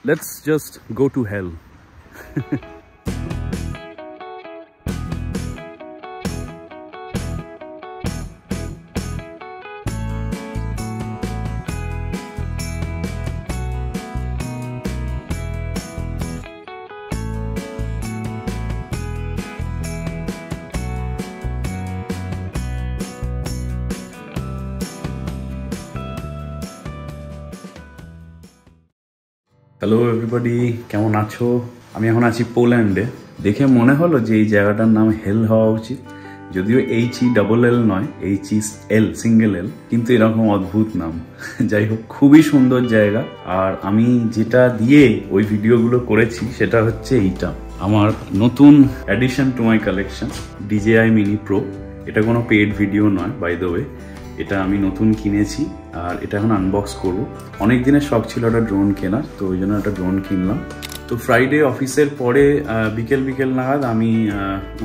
Let's just go to hell. Hello everybody, কেমন আছো? আমি এখন আছি পোল্যান্ডে। দেখে মনে হলো যে এই জায়গাটার নাম হেল হওয়া উচিত, যদিও HELL নয়, HEL সিঙ্গেল এল, কিন্তু এরকম অদ্ভুত নাম। যাই হোক, খুবই সুন্দর জায়গা। আর আমি যেটা দিয়ে ওই ভিডিওগুলো করেছি সেটা হচ্ছে এইটা, আমার নতুন addition to my collection DJI Mini Pro। এটা কোনো পেড ভিডিও নয়, বাই দ্য ওয়ে। এটা আমি নতুন কিনেছি আর এটা এখন আনবক্স করবো। অনেক দিনের শখ ছিল একটা ড্রোন কেনার, তো ওই জন্য একটা ড্রোন কিনলাম। তো ফ্রাইডে অফিসের পরে বিকেল নাগাদ আমি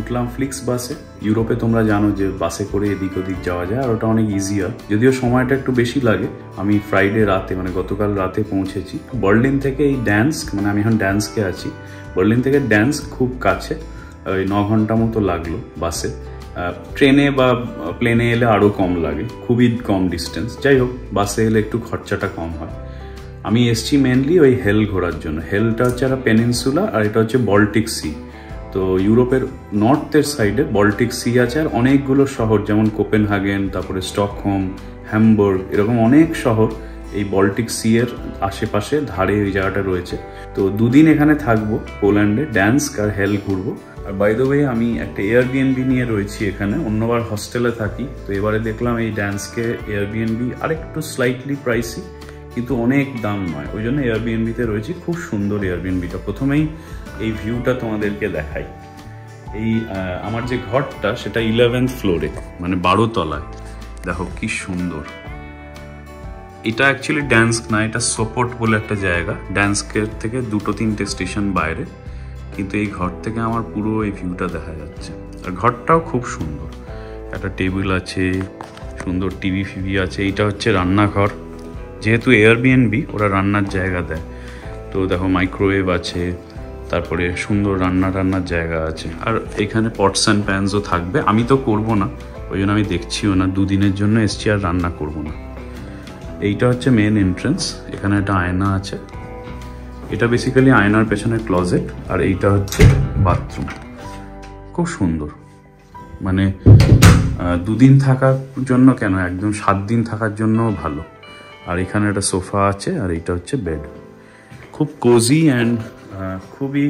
উঠলাম ফ্লিক্স বাসে। ইউরোপে তোমরা জানো যে বাসে করে এদিক ওদিক যাওয়া যায়, আর ওটা অনেক ইজিয়ার, যদিও সময়টা একটু বেশি লাগে। আমি ফ্রাইডে রাতে, মানে গতকাল রাতে পৌঁছেছি। বার্লিন থেকে এই ড্যান্স্ক, মানে আমি এখন ড্যান্স্কে আছি, বার্লিন থেকে ড্যান্স্ক খুব কাছে, ওই 9 ঘন্টা মতো লাগলো বাসে। ট্রেনে বা প্লেনে এলে আরও কম লাগে, খুবই কম ডিস্টেন্স। যাই হোক, বাসে এলে একটু খরচাটা কম হয়। আমি এসছি মেনলি ওই হেল ঘোরার জন্য। হেলটা হচ্ছে একটা পেনিনসুলা, আর এটা হচ্ছে বল্টিক সি। তো ইউরোপের নর্থের সাইডে বল্টিক সি আছে, আর অনেকগুলো শহর, যেমন কোপেনহাগেন, তারপরে স্টকহোম, হ্যামবার্গ, এরকম অনেক শহর এই বল্টিক সি এর আশেপাশে ধারে ওই জায়গাটা রয়েছে। তো 2 দিন এখানে থাকবো পোল্যান্ডে, ড্যান্স্ক আর হেল ঘুরবো। আর বাই দ্য ওয়ে, আমি একটা এয়ারবিএনবি নিয়ে রয়েছি এখানে, অন্যবার হস্টেলে থাকি। তো এবারে দেখলাম এই ড্যান্স্কে এয়ারবিএনবি আরেকটু স্লাইটলি প্রাইসি, কিন্তু অনেক দাম নয়, ওই জন্য এয়ারবিএনবিতে রয়েছি। খুব সুন্দর এয়ারবিএনবিটা। প্রথমেই এই ভিউটা তোমাদেরকে দেখাই। এই আমার যে ঘরটা সেটা 11th ফ্লোরে, মানে 12 তলায়। দেখো কি সুন্দর। এটা অ্যাকচুয়ালি ড্যান্স্ক না, এটা সোপোর্ট বলে একটা জায়গা, ড্যান্স্কের থেকে 2-3টে স্টেশন বাইরে। কিন্তু এই ঘর থেকে আমার পুরো এই ভিউটা দেখা যাচ্ছে। আর ঘরটাও খুব সুন্দর, একটা টেবিল আছে, সুন্দর টিভি ফিভি আছে। এইটা হচ্ছে রান্নাঘর, যেহেতু এয়ারবিএনবি ওরা রান্নার জায়গা দেয়। তো দেখো মাইক্রোওয়েভ আছে, তারপরে সুন্দর রান্নার জায়গা আছে। আর এখানে পটস অ্যান্ড প্যানসও থাকবে। আমি তো করবো না, ওই জন্য আমি দেখছিও না, 2 দিনের জন্য এসছি, আর রান্না করবো না। এইটা হচ্ছে মেন এন্ট্রেন্স, এখানে একটা আয়না আছে। এটা বেসিক্যালি আয়নার পেছনে ক্লজেট, আর এইটা হচ্ছে বাথরুম। খুব সুন্দর, মানে 2 দিন থাকার জন্য কেন, একদম 7 দিন থাকার জন্যও ভালো। আর এখানে একটা সোফা আছে, আর এইটা হচ্ছে বেড। খুব কোজি অ্যান্ড খুবই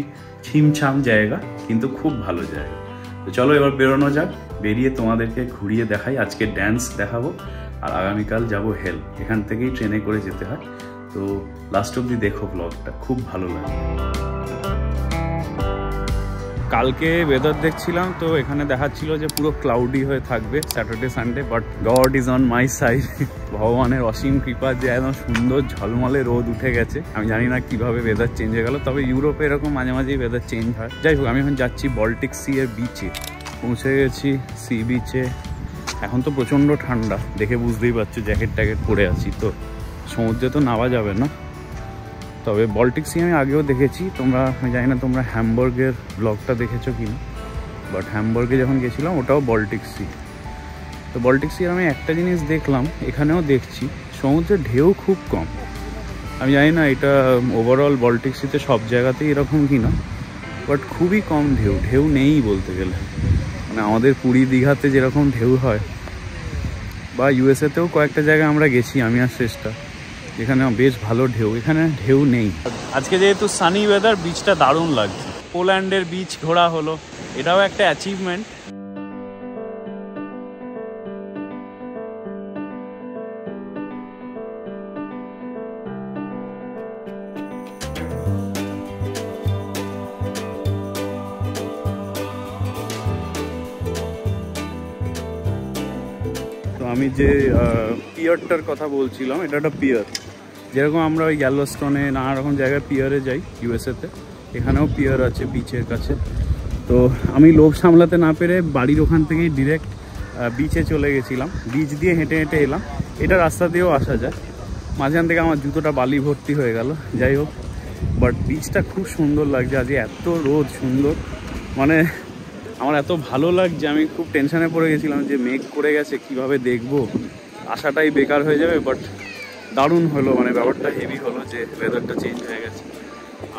ছিমছাম জায়গা, কিন্তু খুব ভালো জায়গা। তো চলো এবার বেরোনো যাক, বেরিয়ে তোমাদেরকে ঘুরিয়ে দেখাই। আজকে ড্যান্স দেখাবো, আর আগামীকাল যাব হেল। এখান থেকেই ট্রেনে করে যেতে হয়। তো লাস্ট অব্দি দেখো ব্লগটা, খুব ভালো লাগে। কালকে ওয়েদার দেখছিলাম, তো এখানে দেখাচ্ছিল যে পুরো ক্লাউডি হয়ে থাকবে Saturday Sunday, but god is on my side. ভগবানের অসীম কৃপা যে একদম সুন্দর ঝলমলে রোদ উঠে গেছে। আমি জানি না কিভাবে ওয়েদার চেঞ্জ হয়ে গেল, তবে ইউরোপে এরকম মাঝে মাঝেই ওয়েদার চেঞ্জ হয়। যাই হোক, আমি এখন যাচ্ছি বল্টিক সি এর বিচে। পৌঁছে গেছি সি বিচে। এখন তো প্রচণ্ড ঠান্ডা, দেখে বুঝতেই পারছো, জ্যাকেট ট্যাকেট পরে আছি। তো সমুদ্রে তো নামা যাবে না, তবে বল্টিক সি আমি আগেও দেখেছি। আমি জানি না তোমরা হ্যামবার্গের ব্লগটা দেখেছো কিনা, বাট হ্যামবার্গে যখন গেছিলাম ওটাও বল্টিক সি। তো বল্টিক সির আমি একটা জিনিস দেখলাম, এখানেও দেখছি, সমুদ্রের ঢেউ খুব কম। আমি জানি না এটা ওভারঅল বল্টিক সিতে সব জায়গাতেই এরকম কিনা, বাট খুবই কম ঢেউ নেই বলতে গেলে। মানে আমাদের পুরী দীঘাতে যেরকম ঢেউ হয়, বা ইউএসএতেও কয়েকটা জায়গায় আমরা গেছি, আমি আর শ্রেষ্ঠা, যেখানে বেশ ভালো ঢেউ, এখানে ঢেউ নেই। আজকে যেহেতু সানি ওয়েদার, বিচটা দারুণ লাগছে। পোল্যান্ডের বিচ ঘোরা হলো, এটাও একটা অ্যাচিভমেন্ট। তো আমি যে পিয়ারটার কথা বলছিলাম, এটা একটা পিয়ার। যেরকম আমরা ওই গ্যালোস্টোনে নানা রকম জায়গায় পিয়ারে যাই ইউএসএতে, এখানেও পিয়ার আছে বিচের কাছে। তো আমি লোভ সামলাতে না পেরে বাড়ির ওখান থেকেই ডিরেক্ট বিচে চলে গেছিলাম। বিচ দিয়ে হেঁটে হেঁটে এলাম। এটা রাস্তা দিয়েও আসা যায়, মাঝখান থেকে আমার জুতোটা বালি ভর্তি হয়ে গেল। যাই হোক, বাট বিচটা খুব সুন্দর লাগছে। আজকে এত রোদ সুন্দর, মানে আমার এত ভালো লাগছে। আমি খুব টেনশনে পড়ে গেছিলাম যে মেঘ করে গেছে, কিভাবে দেখবো, আশাটাই বেকার হয়ে যাবে। বাট দারুণ হলো, মানে ব্যাপারটা হেভি হলো যে ওয়েদারটা চেঞ্জ হয়ে গেছে।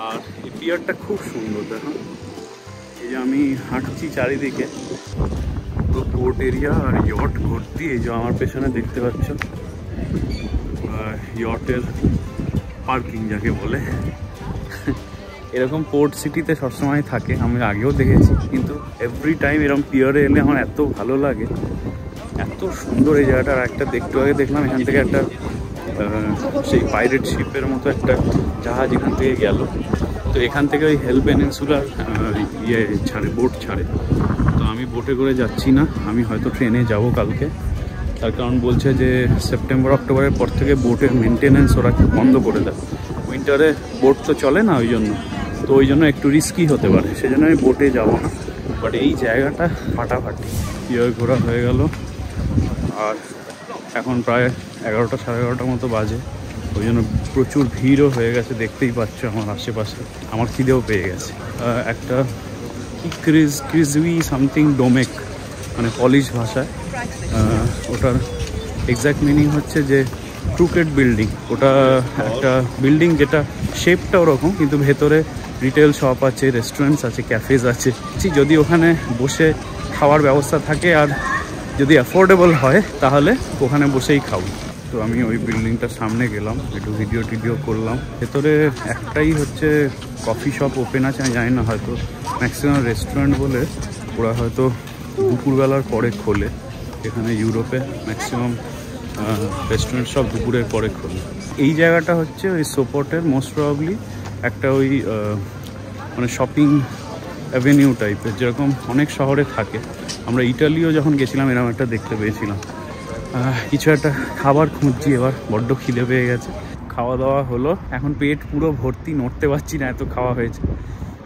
আর এই পিয়ারটা খুব সুন্দর, দেখো এই যে আমি হাঁটছি চারিদিকে তো পোর্ট এরিয়া আর ইয়ট ভর্তি। এই যে আমার পেছনে দেখতে পাচ্ছ ইয়টের পার্কিং যাকে বলে। এরকম পোর্ট সিটিতে সবসময় থাকে, আমি আগেও দেখেছি, কিন্তু এভরি টাইম এরকম পিয়ারে এলে আমার এত ভালো লাগে, এত সুন্দর এই জায়গাটা। আর একটা একটু আগে দেখলাম এখান থেকে একটা সেই পাইরেট শিপের মতো একটা জাহাজ এখান থেকে গেল। তো এখান থেকে ওই হেল পেনিনসুলার ছাড়ে, বোট ছাড়ে। তো আমি বোটে করে যাচ্ছি না, আমি হয়তো ট্রেনে যাব কালকে। তার কারণ বলছে যে সেপ্টেম্বর অক্টোবরের পর থেকে বোটের মেনটেন্যান্স ওরা বন্ধ করে দেয়। উইন্টারে বোট তো চলে না, ওই জন্য। তো ওই জন্য একটু রিস্কি হতে পারে, সেজন্য আমি বোটে যাব না। বাট এই জায়গাটা ফাটাফাটি, পিয়ার ঘোরা হয়ে গেল। আর এখন প্রায় 11টা সাড়ে 11টার মতো বাজে, ওই জন্য প্রচুর ভিড়ও হয়ে গেছে, দেখতেই পাচ্ছ আমার আশেপাশে। আমার খিদেও পেয়ে গেছে। একটা কি ক্রিজউই সামথিং ডোমেক, মানে পলিশ ভাষায়। ওটার এক্স্যাক্ট মিনিং হচ্ছে যে ক্রুকেট বিল্ডিং। ওটা একটা বিল্ডিং যেটা শেপটা ওরকম, কিন্তু ভেতরে রিটেল শপ আছে, রেস্টুরেন্টস আছে, ক্যাফেজ আছে। যদি ওখানে বসে খাওয়ার ব্যবস্থা থাকে আর যদি অ্যাফোর্ডেবল হয় তাহলে ওখানে বসেই খাবো। তো আমি ওই বিল্ডিংটার সামনে গেলাম, একটু ভিডিও করলাম। ভেতরে একটাই হচ্ছে কফি শপ ওপেন আছে, আমি জানি না, হয়তো ম্যাক্সিমাম রেস্টুরেন্ট বলে ওরা হয়তো দুপুরবেলার পরে খোলে। এখানে ইউরোপে ম্যাক্সিমাম রেস্টুরেন্ট সব দুপুরের পরে খোলে। এই জায়গাটা হচ্ছে ওই সোপোর্টের মোস্ট প্রবাবলি একটা ওই মানে শপিং অ্যাভিনিউ টাইপের, যেরকম অনেক শহরে থাকে। আমরা ইটালিও যখন গেছিলাম এরকম একটা দেখতে পেয়েছিলাম। কিছু একটা খাবার খুঁজছি এবার, বড্ড খিদে পেয়ে গেছে। খাওয়া দাওয়া হলো, এখন পেট পুরো ভর্তি, নড়তে পারছি না, এত খাওয়া হয়েছে।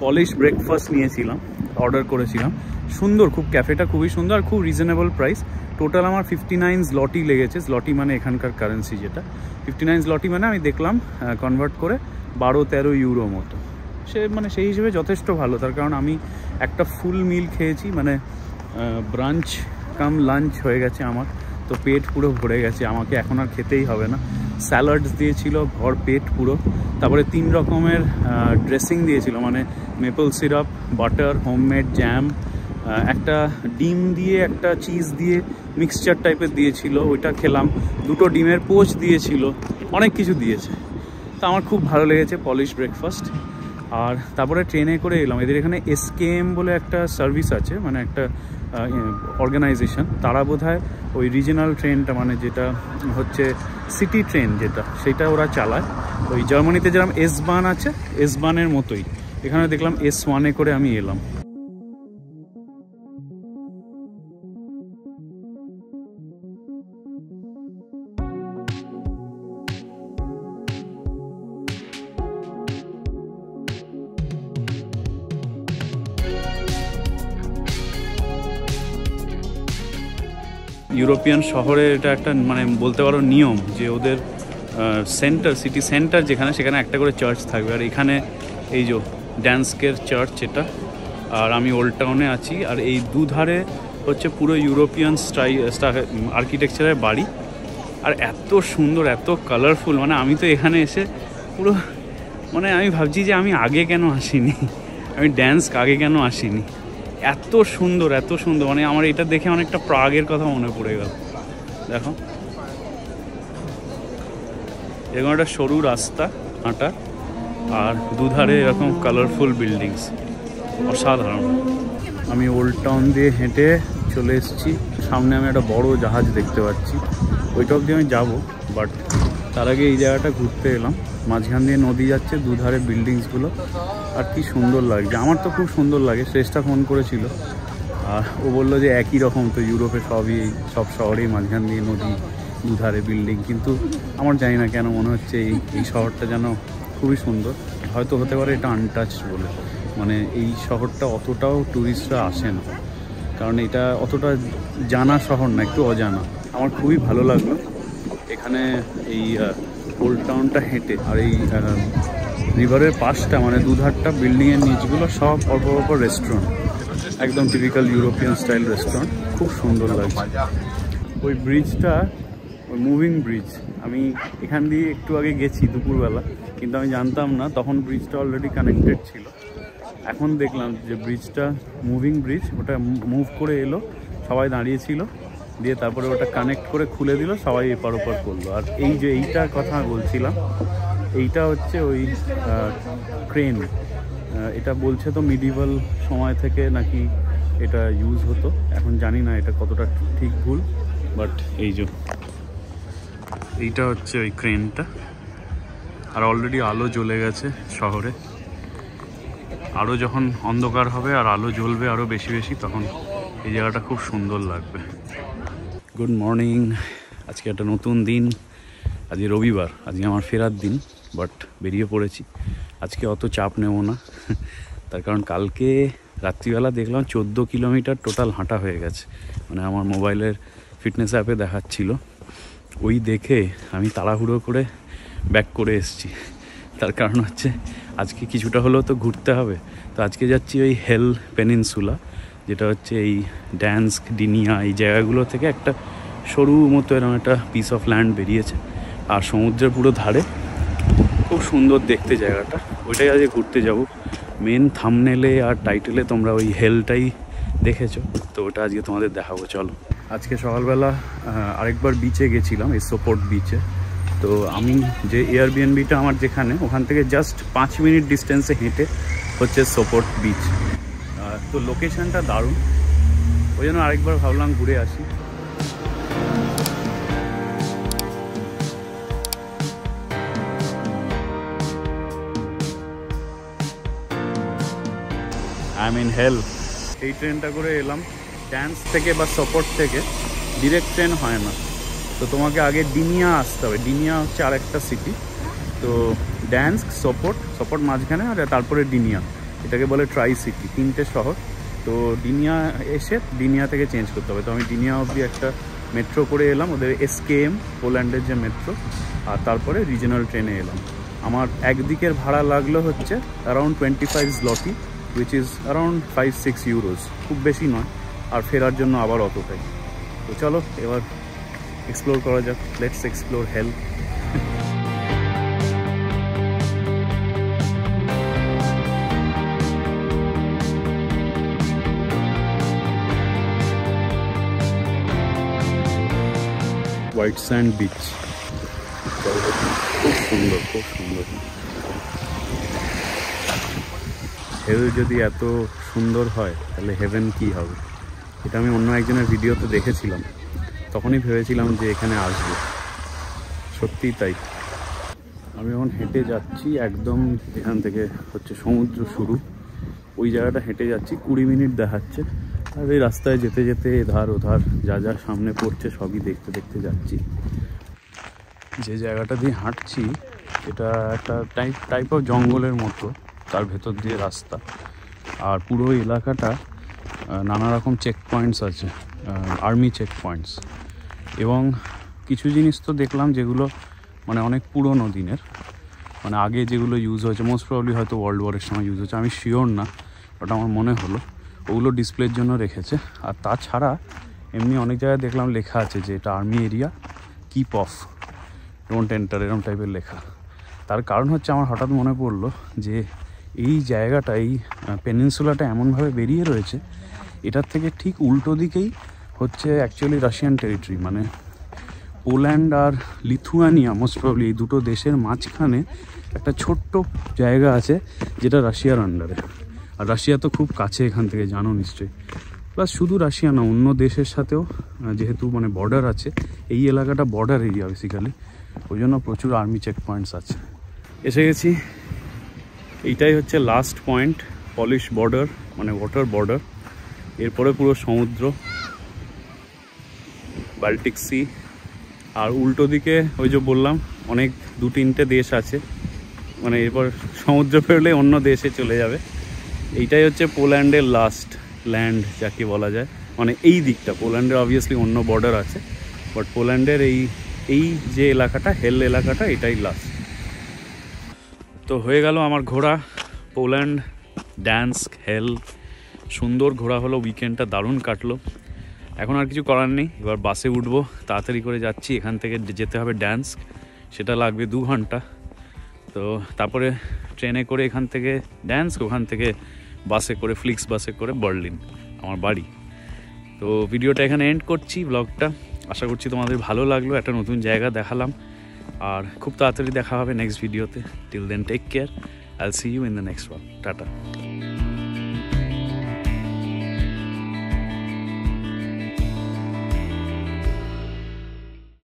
পলিশ ব্রেকফাস্ট নিয়েছিলাম, অর্ডার করেছিলাম। সুন্দর খুব, ক্যাফেটা খুবই সুন্দর আর খুব রিজনেবল প্রাইস। টোটাল আমার 59 zloty লেগেছে। zloty মানে এখানকার কারেন্সি, যেটা 59 zloty মানে আমি দেখলাম কনভার্ট করে 12-13 ইউরো মতো। মানে সেই হিসেবে যথেষ্ট ভালো। তার কারণ আমি একটা ফুল মিল খেয়েছি, মানে ব্রাঞ্চ কাম লাঞ্চ হয়ে গেছে আমার। তো পেট পুরো ভরে গেছে, আমাকে এখন আর খেতেই হবে না। স্যালাডস দিয়েছিল ভর পেট পুরো। তারপরে 3 রকমের ড্রেসিং দিয়েছিল, মানে maple syrup, butter, homemade jam, একটা ডিম দিয়ে, একটা চিজ দিয়ে মিক্সচার টাইপের দিয়েছিল, ওইটা খেলাম। 2টো ডিমের পোচ দিয়েছিল, অনেক কিছু দিয়েছে। তো আমার খুব ভালো লেগেছে পলিশ ব্রেকফাস্ট। আর তারপরে ট্রেনে করে এলাম। এদের এখানে SKM বলে একটা সার্ভিস আছে, মানে একটা অর্গানাইজেশন। তারা বোধহয় ওই রিজিনাল ট্রেনটা, মানে যেটা হচ্ছে সিটি ট্রেন যেটা, সেটা ওরা চালায়। ওই জার্মানিতে যেরকম S-Bahn আছে, S-Bahn-এর মতোই এখানে দেখলাম S1-এ করে আমি এলাম। ইউরোপিয়ান শহরে এটা একটা মানে বলতে পারো নিয়ম যে ওদের সেন্টার, সিটি সেন্টার যেখানে, সেখানে একটা করে চার্চ থাকবে। আর এখানে এই যে ড্যান্সকের চার্চ এটা, আর আমি ওল্ড টাউনে আছি। আর এই দুধারে হচ্ছে পুরো ইউরোপিয়ান আর্কিটেকচারের বাড়ি। আর এত সুন্দর, এত কালারফুল, মানে আমি তো এখানে এসে পুরো, মানে আমি ভাবছি যে আমি আগে কেন আসিনি, আমি ড্যান্স আগে কেন আসিনি। এত সুন্দর, এত সুন্দর, মানে আমার এটা দেখে অনেকটা প্রাগের কথা মনে পড়ে গেল। দেখো এরকম একটা সরু রাস্তা হাঁটা, আর দুধারে এরকম কালারফুল বিল্ডিংস, অসাধারণ। আমি ওল্ড টাউন দিয়ে হেঁটে চলে এসেছি, সামনে আমি একটা বড় জাহাজ দেখতে পাচ্ছি, ওইটা অবধি আমি যাবো। বাট তার আগে এই জায়গাটা ঘুরতে এলাম। মাঝখান দিয়ে নদী যাচ্ছে, দুধারে বিল্ডিংসগুলো, আর কি সুন্দর লাগছে। আমার তো খুব সুন্দর লাগে। শ্রেষ্ঠা ফোন করেছিল, আর ও বললো যে একই রকম তো ইউরোপে সব শহরেই মাঝখান দিয়ে নদী, দুধারে বিল্ডিং। কিন্তু আমার জানি না কেন মনে হচ্ছে এই শহরটা যেন খুবই সুন্দর। হয়তো হতে পারে এটা আনটাচড বলে, মানে এই শহরটা অতটাও ট্যুরিস্টরা আসে না, কারণ এটা অতটা জানা শহর না, একটু অজানা। আমার খুবই ভালো লাগলো এখানে এই ওল্ড টাউনটা হেঁটে। আর এই রিভারের পাশটা মানে দুধারটা বিল্ডিংয়ের নিচগুলো সব অল্প রেস্টুরেন্ট, একদম টিপিক্যাল ইউরোপিয়ান স্টাইল রেস্টুরেন্ট, খুব সুন্দর লাগছে। ওই ব্রিজটা, ওই মুভিং ব্রিজ, আমি এখান দিয়ে একটু আগে গেছি দুপুরবেলা, কিন্তু আমি জানতাম না তখন ব্রিজটা অলরেডি কানেক্টেড ছিল। এখন দেখলাম যে ব্রিজটা মুভিং ব্রিজ, ওটা মুভ করে এলো, সবাই দাঁড়িয়েছিল, দিয়ে তারপরে ওটা কানেক্ট করে খুলে দিল, সবাই এপার ওপার করলো। আর এই যে এইটার কথা বলছিলাম, এইটা হচ্ছে ওই ক্রেন। এটা বলছে তো মিডিভাল সময় থেকে নাকি এটা ইউজ হতো, এখন জানি না এটা কতটা ঠিক ভুল, বাট এই যে এইটা হচ্ছে ওই ক্রেনটা। আর অলরেডি আলো জ্বলে গেছে শহরে, আরও যখন অন্ধকার হবে আর আলো জ্বলবে আরও বেশি তখন এই জায়গাটা খুব সুন্দর লাগবে। গুড মর্নিং, আজকে একটা নতুন দিন, আজকে রবিবার, আজকে আমার ফেরার দিন, বাট বেরিয়ে পড়েছি। আজকে অত চাপ নেব না, তার কারণ কালকে রাত্রিবেলা দেখলাম 14 কিলোমিটার টোটাল হাঁটা হয়ে গেছে, মানে আমার মোবাইলের ফিটনেস অ্যাপে দেখাচ্ছিল। ওই দেখে আমি তাড়াহুড়ো করে ব্যাক করে এসেছি। তার কারণ হচ্ছে আজকে কিছুটা হলেও তো ঘুরতে হবে, তো আজকে যাচ্ছি ওই হেল পেনিনসুলা, যেটা হচ্ছে এই ড্যান্স্ক, ডিনিয়া, এই জায়গাগুলো থেকে একটা সরু মতো এরকম একটা পিস অফ ল্যান্ড বেরিয়েছে, আর সমুদ্রের পুরো ধারে, খুব সুন্দর দেখতে জায়গাটা। ওইটাই আজকে ঘুরতে যাব। মেন থাম্বনেলে আর টাইটেলে তোমরা ওই হেলটাই দেখেছো, তো ওটা আজকে তোমাদের দেখাবো। চলো, আজকে সকালবেলা আরেকবার বিচে গেছিলাম, এই সোপোর্ট বিচে। তো আমি যে এয়ারবিএনবিটা আমার যেখানে, ওখান থেকে জাস্ট 5 মিনিট ডিস্টেন্সে হেঁটে হচ্ছে সোপোর্ট বিচ। তো লোকেশনটা দারুণ, ওই জন্য আরেকবার ভাবলাম ঘুরে আসি। আই মিন হেল। এই ট্রেনটা করে এলাম ড্যান্স থেকে বা সোপোর্ট থেকে, ডিরেক্ট ট্রেন হয় না, তো তোমাকে আগে ডিনিয়া আসতে হবে। ডিনিয়া হচ্ছে আরেকটা সিটি। তো ড্যান্স, সোপোর্ট মাঝখানে, আর তারপরে ডিনিয়া, এটাকে বলে ট্রাই সিটি, 3টে শহর। তো ডিনিয়া এসে ডিনিয়া থেকে চেঞ্জ করতে হবে। তো আমি ডিনিয়া অবধি একটা মেট্রো করে এলাম, ওদের SKM, পোল্যান্ডের যে মেট্রো, আর তারপরে রিজনাল ট্রেনে এলাম। আমার একদিকের ভাড়া লাগলো হচ্ছে around 25 zloty, which is around 5-6 euros, খুব বেশি নয়। আর ফেরার জন্য আবার অতটাই। তো চলো এবার এক্সপ্লোর করা যাক, let's explore hell. White sand beach, খুব সুন্দর, খুব সুন্দর। হেল যদি এত সুন্দর হয় তাহলে হেভেন কি হবে? এটা আমি অন্য একজনের ভিডিওতে দেখেছিলাম, তখনই ভেবেছিলাম যে এখানে আসবো, সত্যিই তাই। আমি এখন হেঁটে যাচ্ছি, একদম এখান থেকে হচ্ছে সমুদ্র শুরু, ওই জায়গাটা হেঁটে যাচ্ছি, 20 মিনিট দেখাচ্ছে। আর এই রাস্তায় যেতে যেতে এধার ওধার যা যা সামনে পড়ছে সবই দেখতে দেখতে যাচ্ছি। যে জায়গাটা দিয়ে হাঁটছি এটা একটা টাইপ অফ জঙ্গলের মতো, তার ভেতর দিয়ে রাস্তা, আর পুরো এলাকাটা নানা রকম চেক পয়েন্টস আছে, আর্মি চেক পয়েন্টস। এবং কিছু জিনিস তো দেখলাম যেগুলো মানে অনেক পুরনো দিনের, মানে আগে যেগুলো ইউজ হয়েছে, মোস্ট প্রবলি হয়তো ওয়ার্ল্ড ওয়ারের সময় ইউজ হয়েছে, আমি শিওর না, ওটা আমার মনে হলো। ওগুলো ডিসপ্লের জন্য রেখেছে। আর তাছাড়া এমনি অনেক জায়গায় দেখলাম লেখা আছে যে এটা army area, keep of, don't enter, এরকম টাইপের লেখা। তার কারণ হচ্ছে আমার হঠাৎ মনে পড়লো যে এই জায়গাটা, এই পেনিনসুলাটা এমনভাবে বেরিয়ে রয়েছে, এটার থেকে ঠিক উল্টো দিকেই হচ্ছে অ্যাকচুয়ালি রাশিয়ান টেরিটরি, মানে পোল্যান্ড আর লিথুয়ানিয়া, মোস্ট প্রবলি এই দুটো দেশের মাঝখানে একটা ছোট্ট জায়গা আছে যেটা রাশিয়ার আন্ডারে। আর রাশিয়া তো খুব কাছে এখান থেকে, জানো নিশ্চয়ই। প্লাস শুধু রাশিয়া না, অন্য দেশের সাথেও যেহেতু মানে বর্ডার আছে, এই এলাকাটা বর্ডার এরিয়া বেসিক্যালি, ওই জন্য প্রচুর আর্মি চেক পয়েন্টস আছে। এসে গেছি, এইটাই হচ্ছে লাস্ট পয়েন্ট, পলিশ বর্ডার, মানে ওয়াটার বর্ডার। এরপরে পুরো সমুদ্র, বাল্টিক সি। আর উল্টো দিকে ওই যে বললাম অনেক 2-3টে দেশ আছে, মানে এরপর সমুদ্র পেরোলে অন্য দেশে চলে যাবে। এইটাই হচ্ছে পোল্যান্ডের লাস্ট ল্যান্ড যাকে বলা যায়, মানে এই দিকটা। পোল্যান্ডের অবভিয়াসলি অন্য বর্ডার আছে, বাট পোল্যান্ডের এই যে এলাকাটা, হেল এলাকাটা, এটাই লাস্ট। তো হয়ে গেল আমার ঘোরা পোল্যান্ড, ড্যান্স্ক, হেল। সুন্দর ঘোরা হলো, উইকেন্ডটা দারুণ কাটলো। এখন আর কিছু করার নেই, এবার বাসে উঠবো, তাড়াতাড়ি করে যাচ্ছি। এখান থেকে যেতে হবে ড্যান্স্ক, সেটা লাগবে 2 ঘন্টা। তো তারপরে ট্রেনে করে এখান থেকে ড্যান্স্ক, ওখান থেকে বাসে করে ফ্লিক্স বাসে করে বার্লিন আমার বাড়ি। তো ভিডিওটা এখানে এন্ড করছি, ব্লগটা। আশা করছি তোমাদের ভালো লাগলো, একটা নতুন জায়গা দেখালাম। আর খুব তাড়াতাড়ি দেখা হবে নেক্সট ভিডিওতে। Till then take care, I'll see you in the next one. Tata.